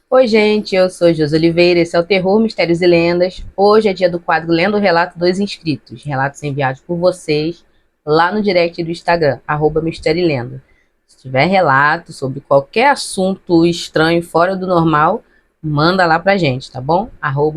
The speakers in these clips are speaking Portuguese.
Oi, gente, eu sou Josi Oliveira, esse é o Terror, Mistérios e Lendas. Hoje é dia do quadro Lendo o Relato dos Inscritos, relatos enviados por vocês lá no direct do Instagram, @Mistério e Lenda. Se tiver relato sobre qualquer assunto estranho fora do normal, manda lá pra gente, tá bom?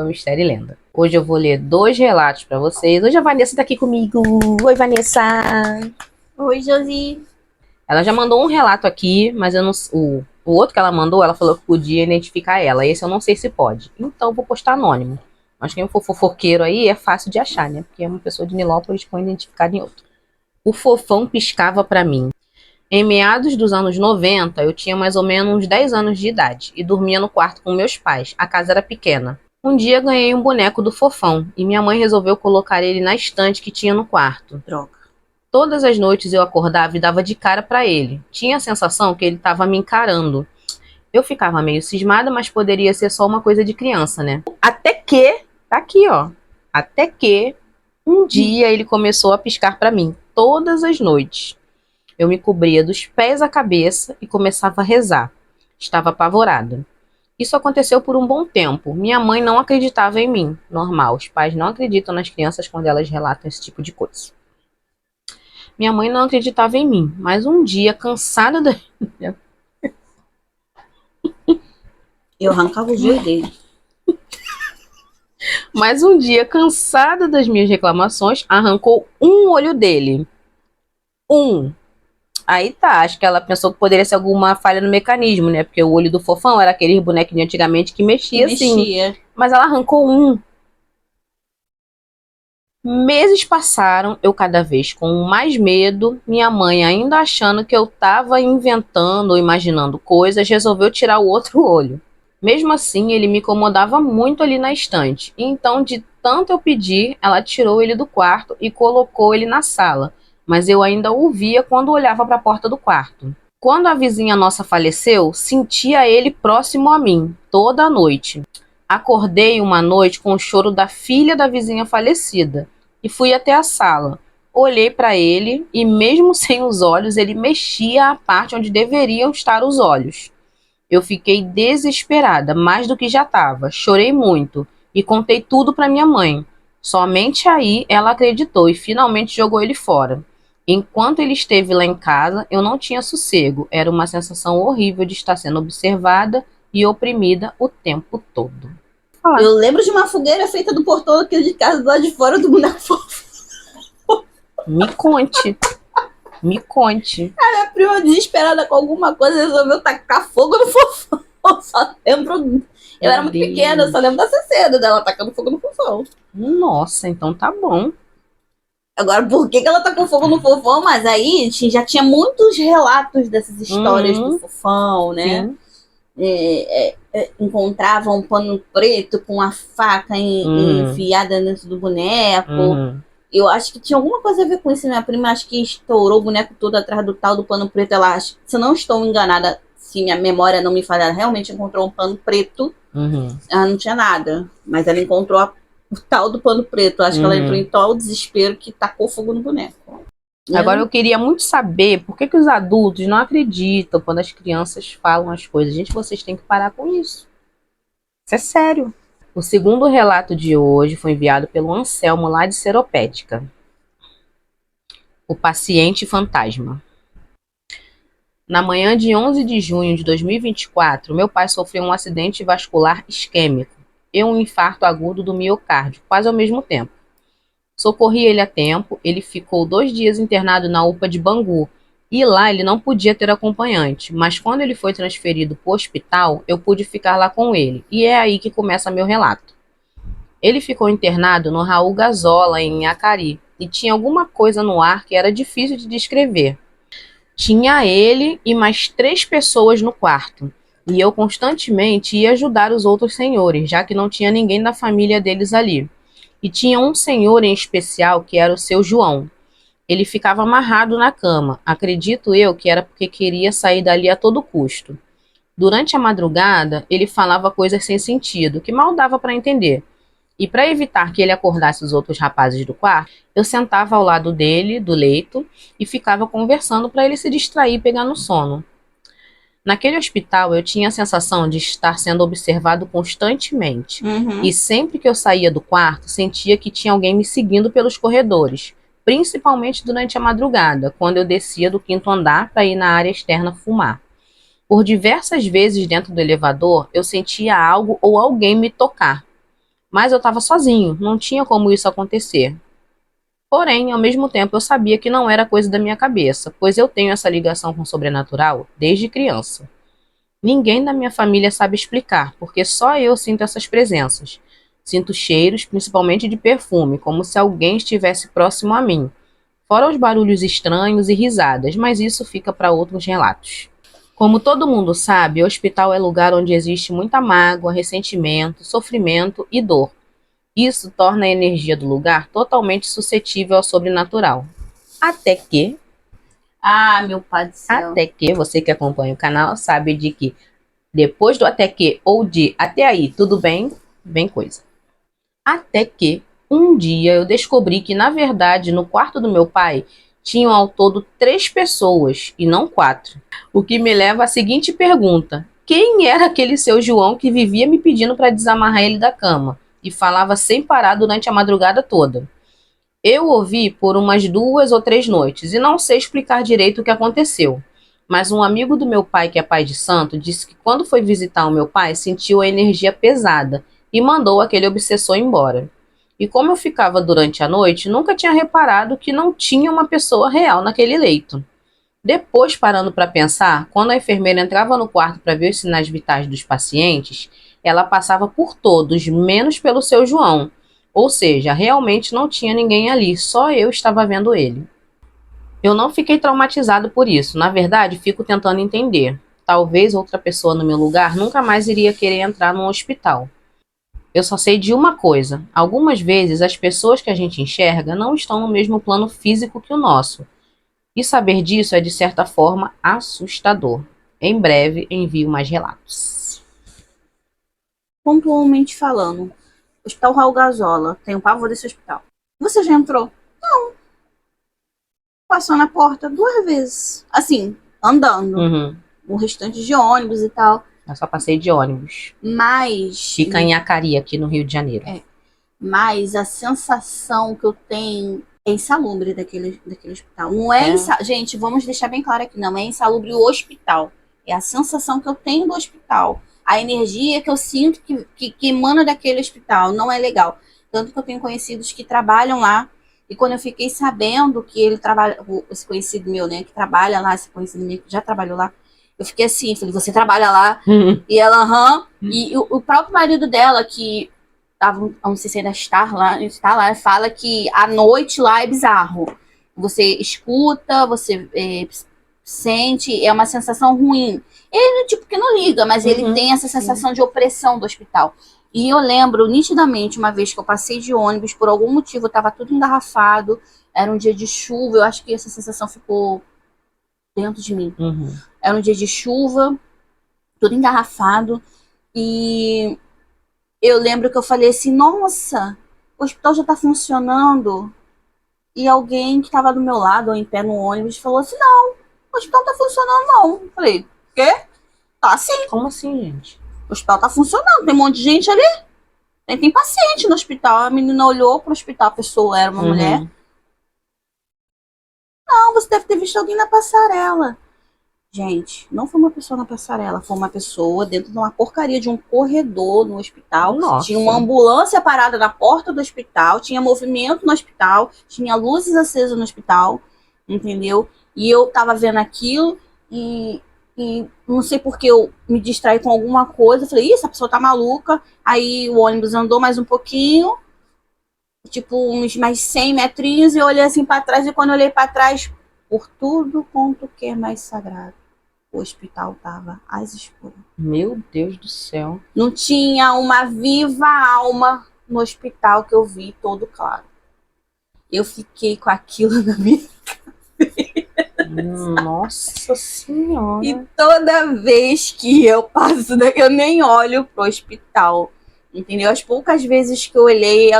@Mistério e Lenda. Hoje eu vou ler 2 relatos pra vocês. Hoje a Vanessa tá aqui comigo. Oi, Vanessa! Oi, Josi. Ela já mandou um relato aqui, mas eu não, o outro que ela mandou, ela falou que podia identificar ela. Esse eu não sei se pode. Então eu vou postar anônimo. Mas quem for fofoqueiro aí é fácil de achar, né? Porque é uma pessoa de Nilópolis com identificado em outro. O fofão piscava pra mim. Em meados dos anos 90, eu tinha mais ou menos uns 10 anos de idade e dormia no quarto com meus pais. A casa era pequena. Um dia ganhei um boneco do fofão e minha mãe resolveu colocar ele na estante que tinha no quarto. Droga. Todas as noites eu acordava e dava de cara pra ele. Tinha a sensação que ele estava me encarando. Eu ficava meio cismada, mas poderia ser só uma coisa de criança, né? Até que, tá aqui, ó. Até que um dia ele começou a piscar pra mim, todas as noites. Eu me cobria dos pés à cabeça e começava a rezar. Estava apavorada. Isso aconteceu por um bom tempo. Minha mãe não acreditava em mim. Normal, os pais não acreditam nas crianças quando elas relatam esse tipo de coisa. Minha mãe não acreditava em mim, mas um dia, cansada da... Eu arrancava o joelho dele. Mas um dia, cansada das minhas reclamações, arrancou um olho dele. Um. Aí tá, acho que ela pensou que poderia ser alguma falha no mecanismo, né? Porque o olho do fofão era aquele bonequinho antigamente que mexia assim. Mas ela arrancou um. Meses passaram, eu cada vez com mais medo, minha mãe ainda achando que eu estava inventando ou imaginando coisas, resolveu tirar o outro olho. Mesmo assim, ele me incomodava muito ali na estante. Então, de tanto eu pedir, ela tirou ele do quarto e colocou ele na sala. Mas eu ainda o via quando olhava para a porta do quarto. Quando a vizinha nossa faleceu, sentia ele próximo a mim, toda a noite. Acordei uma noite com o choro da filha da vizinha falecida e fui até a sala. Olhei para ele e, mesmo sem os olhos, ele mexia a parte onde deveriam estar os olhos. Eu fiquei desesperada, mais do que já estava. Chorei muito e contei tudo para minha mãe. Somente aí ela acreditou e finalmente jogou ele fora. Enquanto ele esteve lá em casa, eu não tinha sossego. Era uma sensação horrível de estar sendo observada e oprimida o tempo todo. Eu lembro de uma fogueira feita do portão aqui de casa, do lado de fora do boneco fofo. Me conte. Me conte. Minha prima desesperada com alguma coisa resolveu tacar fogo no fofão. Só lembro. Eu era muito pequena, eu só lembro da cena dela tacando fogo no fofão. Nossa, então tá bom. Agora, por que ela tacou fogo no fofão? Mas aí já tinha muitos relatos dessas histórias do fofão, né? Encontrava um pano preto com a faca enfiada dentro do boneco. Eu acho que tinha alguma coisa a ver com isso. Minha prima acho que estourou o boneco todo atrás do tal do pano preto. Ela acha, se eu não estou enganada, se minha memória não me falha, ela realmente encontrou um pano preto. Ela não tinha nada, mas ela encontrou o tal do pano preto. Acho que ela entrou em tal desespero que tacou fogo no boneco. Agora eu queria muito saber por que os adultos não acreditam quando as crianças falam as coisas. Gente, vocês têm que parar com isso. Isso é sério. O segundo relato de hoje foi enviado pelo Anselmo, lá de Seropédica. O paciente fantasma. Na manhã de 11 de junho de 2024, meu pai sofreu um acidente vascular isquêmico e um infarto agudo do miocárdio, quase ao mesmo tempo. Socorri ele a tempo, ele ficou 2 dias internado na UPA de Bangu, e lá ele não podia ter acompanhante, mas quando ele foi transferido para o hospital, eu pude ficar lá com ele, e é aí que começa meu relato. Ele ficou internado no Raul Gazola, em Acari, e tinha alguma coisa no ar que era difícil de descrever. Tinha ele e mais 3 pessoas no quarto, e eu constantemente ia ajudar os outros senhores, já que não tinha ninguém da família deles ali. E tinha um senhor em especial que era o seu João. Ele ficava amarrado na cama. Acredito eu que era porque queria sair dali a todo custo. Durante a madrugada, ele falava coisas sem sentido, que mal dava para entender. E para evitar que ele acordasse os outros rapazes do quarto, eu sentava ao lado dele, do leito, e ficava conversando para ele se distrair e pegar no sono. Naquele hospital, eu tinha a sensação de estar sendo observado constantemente. E sempre que eu saía do quarto, sentia que tinha alguém me seguindo pelos corredores, principalmente durante a madrugada, quando eu descia do 5º andar para ir na área externa fumar. Por diversas vezes dentro do elevador, eu sentia algo ou alguém me tocar. Mas eu estava sozinho, não tinha como isso acontecer. Porém, ao mesmo tempo, eu sabia que não era coisa da minha cabeça, pois eu tenho essa ligação com o sobrenatural desde criança. Ninguém da minha família sabe explicar, porque só eu sinto essas presenças. Sinto cheiros, principalmente de perfume, como se alguém estivesse próximo a mim. Fora os barulhos estranhos e risadas, mas isso fica para outros relatos. Como todo mundo sabe, o hospital é lugar onde existe muita mágoa, ressentimento, sofrimento e dor. Isso torna a energia do lugar totalmente suscetível ao sobrenatural. Até que Meu pai do céu. Até que você que acompanha o canal sabe de que depois do até que ou de até aí tudo bem, vem coisa. Até que um dia eu descobri que na verdade no quarto do meu pai tinham ao todo 3 pessoas e não 4. O que me leva à seguinte pergunta: quem era aquele seu João que vivia me pedindo para desamarrar ele da cama e falava sem parar durante a madrugada toda? Eu ouvi por umas 2 ou 3 noites e não sei explicar direito o que aconteceu. Mas um amigo do meu pai, que é pai de santo, disse que quando foi visitar o meu pai, sentiu a energia pesada e mandou aquele obsessor embora. E como eu ficava durante a noite, nunca tinha reparado que não tinha uma pessoa real naquele leito. Depois, parando para pensar, quando a enfermeira entrava no quarto para ver os sinais vitais dos pacientes, ela passava por todos, menos pelo seu João. Ou seja, realmente não tinha ninguém ali, só eu estava vendo ele. Eu não fiquei traumatizado por isso, na verdade, fico tentando entender. Talvez outra pessoa no meu lugar nunca mais iria querer entrar num hospital. Eu só sei de uma coisa: algumas vezes as pessoas que a gente enxerga não estão no mesmo plano físico que o nosso. E saber disso é, de certa forma, assustador. Em breve envio mais relatos. Pontualmente falando, Hospital Raul Gazola, tenho pavor desse hospital. Você já entrou? Não. Passou na porta 2 vezes. Assim, andando. O restante de ônibus e tal. Eu só passei de ônibus. Mas... Fica em Acari, aqui no Rio de Janeiro. Mas a sensação que eu tenho é insalubre daquele hospital. Não é gente, vamos deixar bem claro aqui, não é insalubre o hospital. É a sensação que eu tenho do hospital. A energia que eu sinto que emana daquele hospital não é legal. Tanto que eu tenho conhecidos que trabalham lá. E quando eu fiquei sabendo que ele trabalha, esse conhecido meu, né, que trabalha lá, esse conhecido meu que já trabalhou lá, eu fiquei assim, falei, você trabalha lá? E ela, E o próprio marido dela, que tava, não sei se ainda está lá, fala que a noite lá é bizarro. Você escuta, você sente, é uma sensação ruim. Ele, tipo, que não liga, mas ele tem essa sensação de opressão do hospital. E eu lembro nitidamente uma vez que eu passei de ônibus, por algum motivo estava tudo engarrafado, era um dia de chuva, eu acho que essa sensação ficou dentro de mim. Era um dia de chuva, tudo engarrafado, e eu lembro que eu falei assim, nossa, o hospital já tá funcionando. E alguém que estava do meu lado, ou em pé no ônibus, falou assim, não, o hospital não tá funcionando não. Eu falei, quê? Tá sim. Como assim, gente? O hospital tá funcionando, tem um monte de gente ali. Tem paciente no hospital. A menina olhou pro hospital, a pessoa era uma mulher. Não, você deve ter visto alguém na passarela. Gente, não foi uma pessoa na passarela, foi uma pessoa dentro de uma porcaria de um corredor no hospital. Nossa. Tinha uma ambulância parada na porta do hospital, tinha movimento no hospital, tinha luzes acesas no hospital, entendeu? E eu tava vendo aquilo e não sei porque eu me distraí com alguma coisa. Eu falei, essa pessoa tá maluca. Aí o ônibus andou mais um pouquinho, tipo uns mais 100 metrinhos, e eu olhei assim pra trás, e quando eu olhei pra trás, por tudo quanto que é mais sagrado, o hospital tava às escuras. Meu Deus do céu. Não tinha uma viva alma no hospital que eu vi todo claro. Eu fiquei com aquilo na minha Nossa Senhora. E toda vez que eu passo daqui, eu nem olho pro hospital, entendeu? As poucas vezes que eu olhei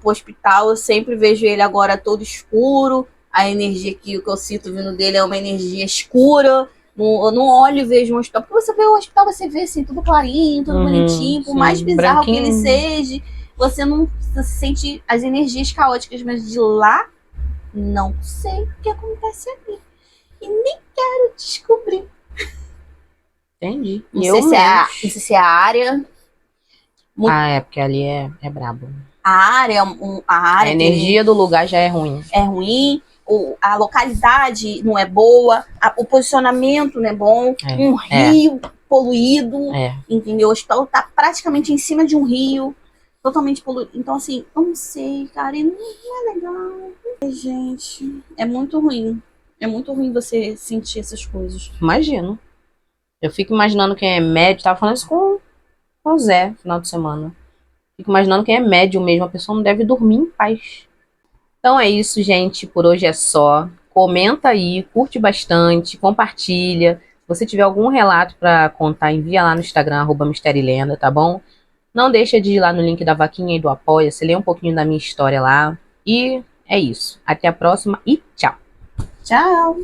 pro hospital, eu sempre vejo ele agora todo escuro. A energia que eu sinto vindo dele é uma energia escura, não olho e vejo um hospital. Porque você vê o hospital, você vê assim, tudo clarinho, tudo bonitinho. Por sim, mais bizarro que ele branquinho. seja, você não sente as energias caóticas. Mas de lá, não sei o que acontece ali. E nem quero descobrir. Entendi. Não Eu sei se menos. não sei se é a área. Ah, é porque ali é brabo. A A área que ele energia do lugar já é ruim. é ruim, a localidade não é boa, o posicionamento não é bom, um rio poluído, entendeu? O hospital tá praticamente em cima de um rio, totalmente poluído. Então, assim, eu não sei, cara, e não é legal. Gente, é muito ruim. É muito ruim você sentir essas coisas. Imagino. Eu fico imaginando quem é médium. Tava falando isso com o Zé, no final de semana. Fico imaginando quem é médium mesmo. A pessoa não deve dormir em paz. Então é isso, gente. Por hoje é só. Comenta aí, curte bastante, compartilha. Se você tiver algum relato para contar, envia lá no Instagram, @misteriolenda, tá bom? Não deixa de ir lá no link da vaquinha e do Apoia-se, ler um pouquinho da minha história lá. E é isso. Até a próxima e tchau! Tchau!